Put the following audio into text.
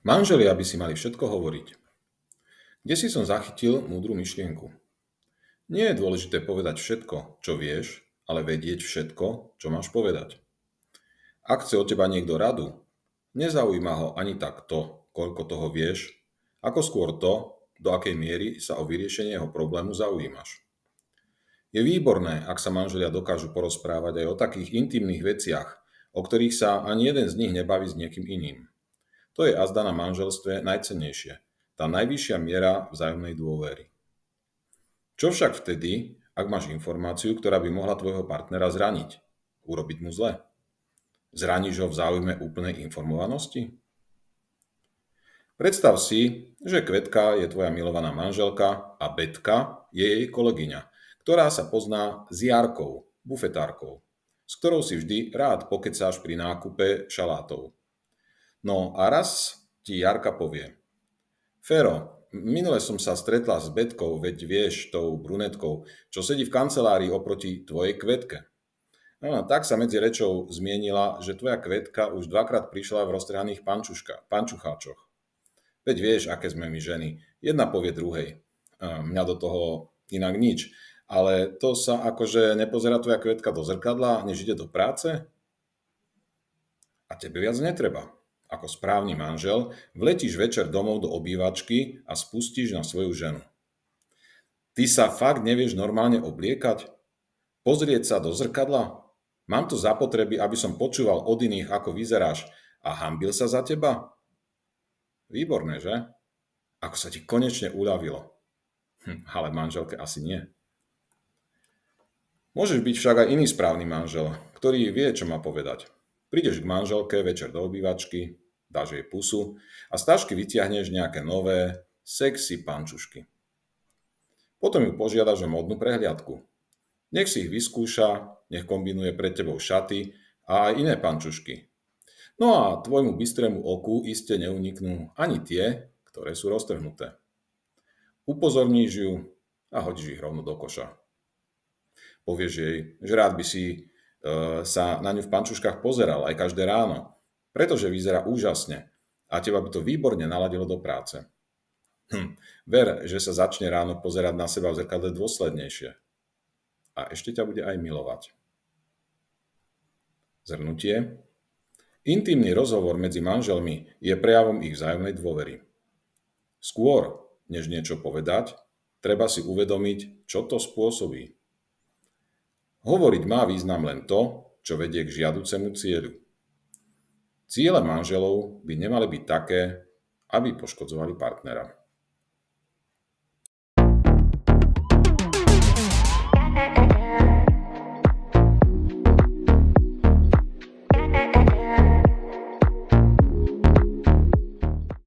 Manželia by si mali všetko hovoriť. Kde si som zachytil múdru myšlienku? Nie je dôležité povedať všetko, čo vieš, ale vedieť všetko, čo máš povedať. Ak chce od teba niekto radu, nezaujíma ho ani tak to, koľko toho vieš, ako skôr to, do akej miery sa o vyriešenie jeho problému zaujímaš. Je výborné, ak sa manželia dokážu porozprávať aj o takých intimných veciach, o ktorých sa ani jeden z nich nebaví s niekým iným. To je azda na manželstve najcennejšie, tá najvyššia miera vzájomnej dôvery. Čo však vtedy, ak máš informáciu, ktorá by mohla tvojho partnera zraniť, urobiť mu zle? Zraníš ho v záujme úplnej informovanosti? Predstav si, že Kvetka je tvoja milovaná manželka a Betka je jej kolegyňa, ktorá sa pozná s Jarkou, bufetárkou, s ktorou si vždy rád pokecáš pri nákupe šalátov. No a raz ti Jarka povie: Fero, minule som sa stretla s Betkou, veď vieš, tou brunetkou, čo sedí v kancelárii oproti tvojej Kvetke. No a tak sa medzi rečou zmienila, že tvoja Kvetka už dvakrát prišla v roztrhaných pančucháčoch. Veď vieš, aké sme my ženy. Jedna povie druhej. Mňa do toho inak nič. Ale to sa akože nepozerá tvoja Kvetka do zrkadla, než ide do práce? A tebe viac netreba. Ako správny manžel vletíš večer domov do obývačky a spustíš na svoju ženu. Ty sa fakt nevieš normálne obliekať? Pozrieť sa do zrkadla? Mám to zapotreby, aby som počúval od iných, ako vyzeráš, a hanbil sa za teba? Výborné, že? Ako sa ti konečne uľavilo. Ale manželke asi nie. Môžeš byť však aj iný správny manžel, ktorý vie, čo má povedať. Prídeš k manželke večer do obývačky, dáš jej pusu a z tašky vytiahneš nejaké nové, sexy pančušky. Potom ju požiadaš o módnu prehliadku. Nech si ich vyskúša, nech kombinuje pred tebou šaty a aj iné pančušky. No a tvojmu bystrému oku iste neuniknú ani tie, ktoré sú roztrhnuté. Upozorníš ju a hodíš ich rovno do koša. Povieš jej, že rád by si sa na ňu v pančuškách pozeral aj každé ráno, pretože vyzerá úžasne a teba by to výborne naladilo do práce. Ver, že sa začne ráno pozerať na seba v zrkadle dôslednejšie. A ešte ťa bude aj milovať. Zhrnutie. Intímny rozhovor medzi manželmi je prejavom ich vzájomnej dôvery. Skôr, než niečo povedať, treba si uvedomiť, čo to spôsobí. Hovoriť má význam len to, čo vedie k žiaducemu cieľu. Ciele manželov by nemali byť také, aby poškodzovali partnera.